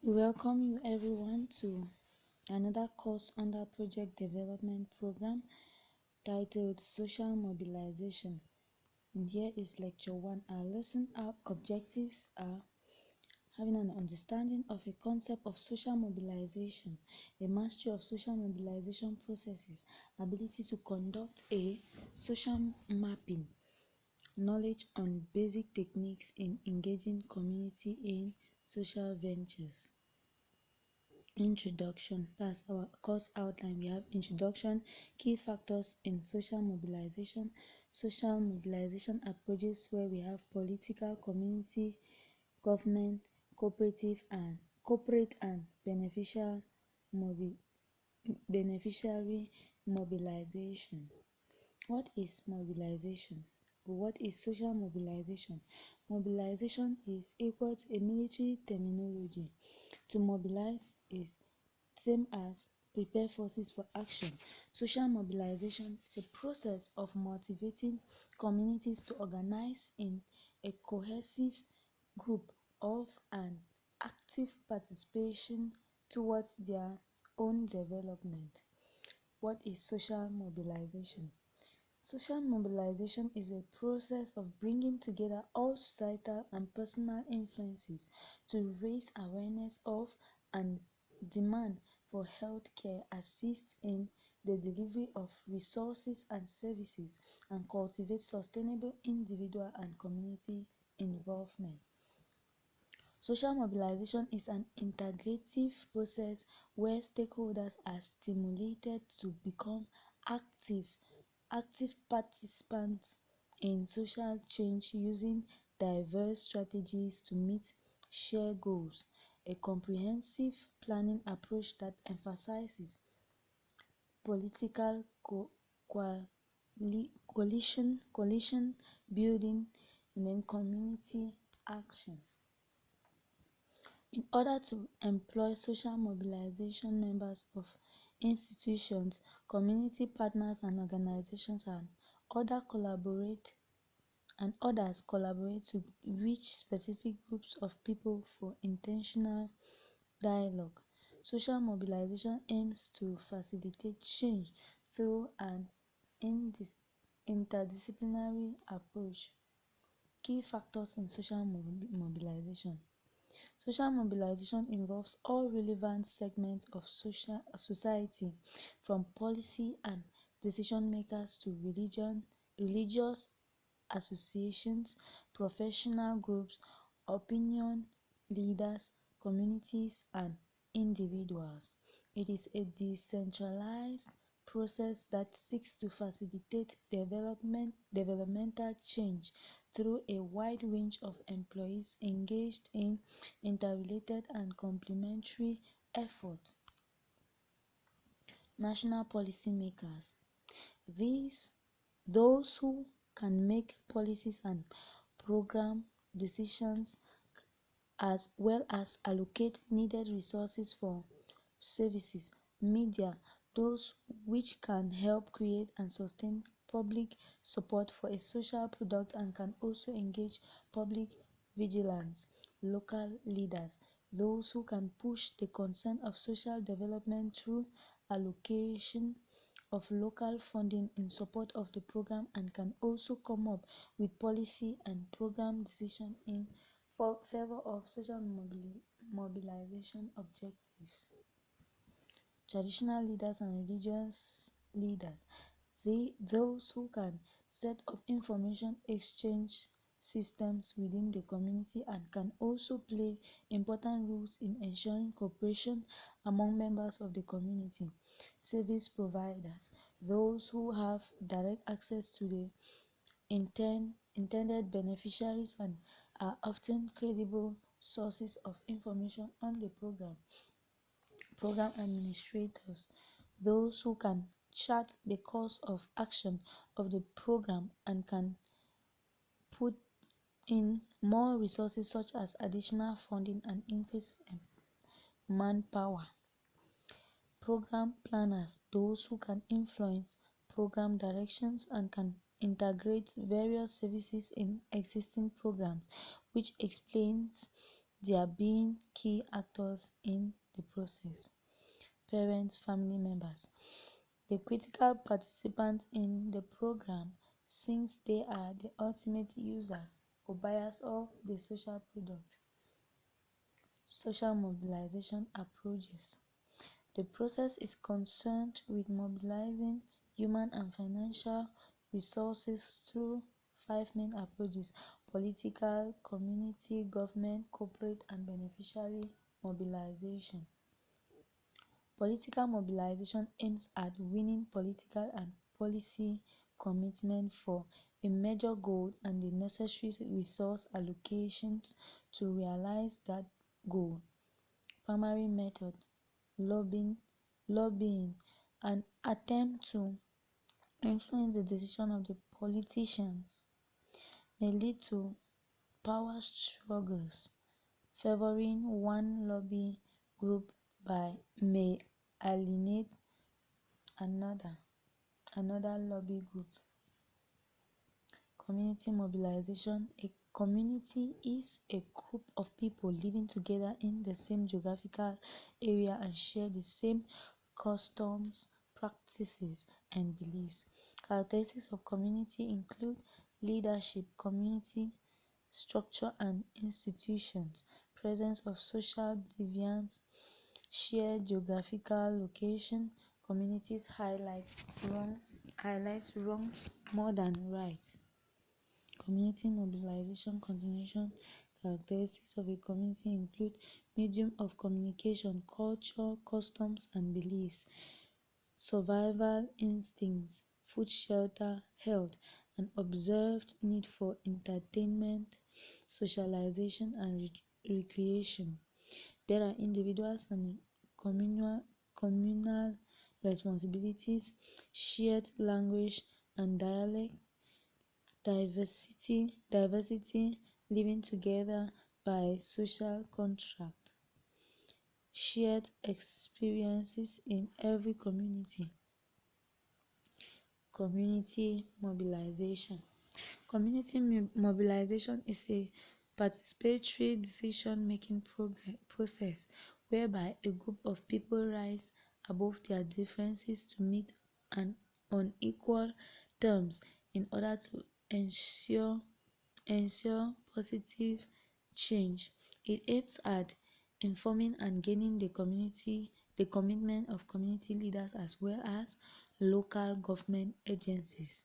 We welcome you everyone to another course under Project Development Program titled Social Mobilization. And here is Lecture 1. Our lesson objectives are having an understanding of a concept of social mobilization, a mastery of social mobilization processes, ability to conduct a social mapping, knowledge on basic techniques in engaging community in social ventures. Introduction. That's our course outline. We have introduction, key factors in social mobilization approaches, where we have political, community, government, corporate and beneficiary mobilization. What is mobilization? What is social mobilization? Mobilization is equal to a military terminology. To mobilize is same as prepare forces for action. Social mobilization is a process of motivating communities to organize in a cohesive group of an active participation towards their own development. What is social mobilization? Social mobilization is a process of bringing together all societal and personal influences to raise awareness of and demand for health care, assist in the delivery of resources and services, and cultivate sustainable individual and community involvement. Social mobilization is an integrative process where stakeholders are stimulated to become active participants in social change using diverse strategies to meet shared goals. A comprehensive planning approach that emphasizes political coalition building and then community action. In order to employ social mobilization, members of institutions, community partners and organizations and others collaborate to reach specific groups of people for intentional dialogue. Social mobilization aims to facilitate change through an interdisciplinary approach. Key factors in social mobilization. Social mobilization involves all relevant segments of society, from policy and decision makers to religious associations, professional groups, opinion leaders, communities, and individuals. It is a decentralized process that seeks to facilitate developmental change through a wide range of employees engaged in interrelated and complementary efforts. National policy makers. Those who can make policies and program decisions, as well as allocate needed resources for services. Media, those which can help create and sustain public support for a social product and can also engage public vigilance. Local leaders, those who can push the concern of social development through allocation of local funding in support of the program and can also come up with policy and program decision in favor of social mobilization objectives. Traditional leaders and religious leaders, those who can set up information exchange systems within the community and can also play important roles in ensuring cooperation among members of the community. Service providers, those who have direct access to the intended beneficiaries and are often credible sources of information on the program. Program administrators, those who can chart the course of action of the program and can put in more resources such as additional funding and increase in manpower. Program planners, those who can influence program directions and can integrate various services in existing programs, which explains they are being key actors in the process. Parents, family members, the critical participants in the program, since they are the ultimate users or buyers of the social product. Social mobilization approaches. The process is concerned with mobilizing human and financial resources through five main approaches: political, community, government, corporate, and beneficiary mobilization. Political mobilization aims at winning political and policy commitment for a major goal and the necessary resource allocations to realize that goal. Primary method: lobbying, an attempt to influence the decision of the politicians, may lead to power struggles. Favoring one lobby group may alienate another lobby group. Community mobilization. A community is a group of people living together in the same geographical area and share the same customs, practices, and beliefs. Characteristics of community include leadership, community structure and institutions, presence of social deviance, shared geographical location. Communities highlight wrongs more than rights. Community mobilization continuation. Characteristics of a community include medium of communication, culture, customs, and beliefs, survival instincts, food, shelter, health, and observed need for entertainment, socialization, and recreation. There are individuals and communal responsibilities, shared language and dialect, diversity living together by social contract, shared experiences in every community. Community mobilization. Community mobilization is a participatory decision-making process whereby a group of people rise above their differences to meet on equal terms in order to ensure positive change. It aims at informing and gaining the commitment of community leaders as well as local government agencies,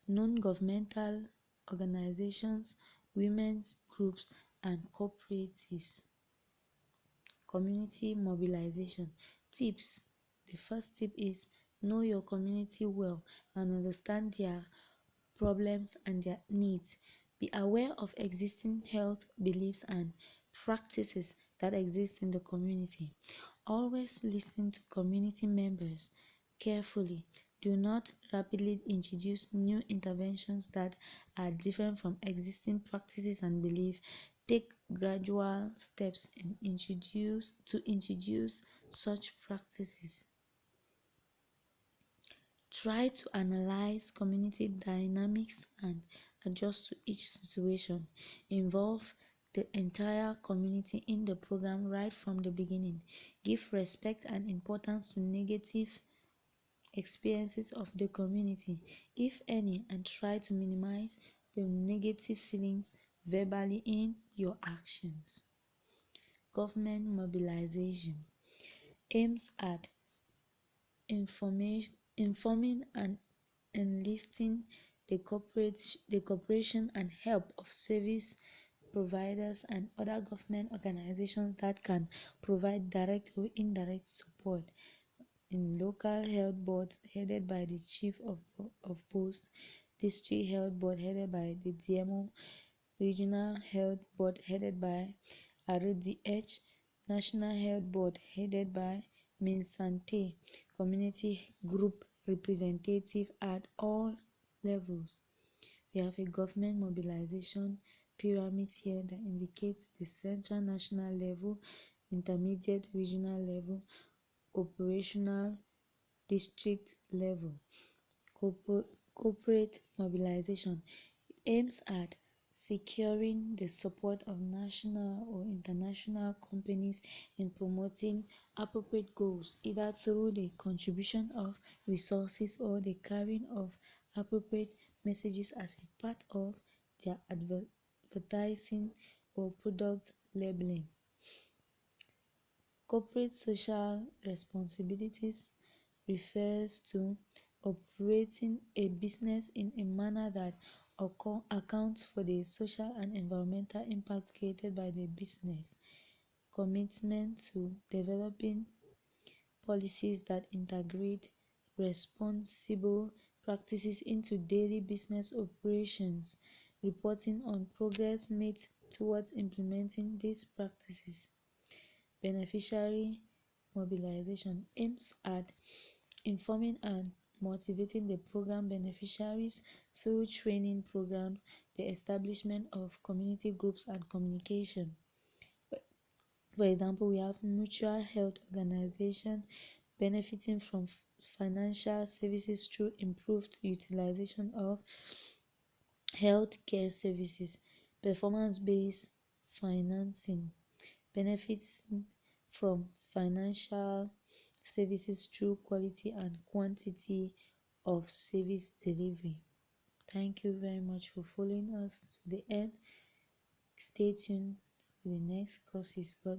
non-governmental organizations, women's groups, and cooperatives. Community mobilization tips. The first tip is know your community well and understand their problems and their needs. Be aware of existing health beliefs and practices that exist in the community. Always listen to community members carefully. Do not rapidly introduce new interventions that are different from existing practices and beliefs. Take gradual steps to introduce such practices. Try to analyze community dynamics and adjust to each situation. Involve the entire community in the program right from the beginning. Give respect and importance to negative experiences of the community, if any, and try to minimize the negative feelings verbally in your actions. Government mobilization aims at informing and enlisting the cooperation and help of service providers and other government organizations that can provide direct or indirect support in local health boards headed by the chief of post, district health board headed by the DMO, regional health board headed by RDH, national health board headed by Minsante, community group representative at all levels. We have a government mobilization pyramid here that indicates the central national level, intermediate regional level, operational district level. Corporate mobilization aims at securing the support of national or international companies in promoting appropriate goals, either through the contribution of resources or the carrying of appropriate messages as a part of their advertising or product labeling. Corporate social responsibilities refers to operating a business in a manner that accounts for the social and environmental impact created by the business. Commitment to developing policies that integrate responsible practices into daily business operations, reporting on progress made towards implementing these practices. Beneficiary mobilization aims at informing and motivating the program beneficiaries through training programs, the establishment of community groups and communication. For example, we have mutual health organization benefiting from financial services through improved utilization of healthcare services, performance-based financing benefits from financial services through quality and quantity of service delivery. Thank you very much for following us to the end. Stay tuned for the next courses. God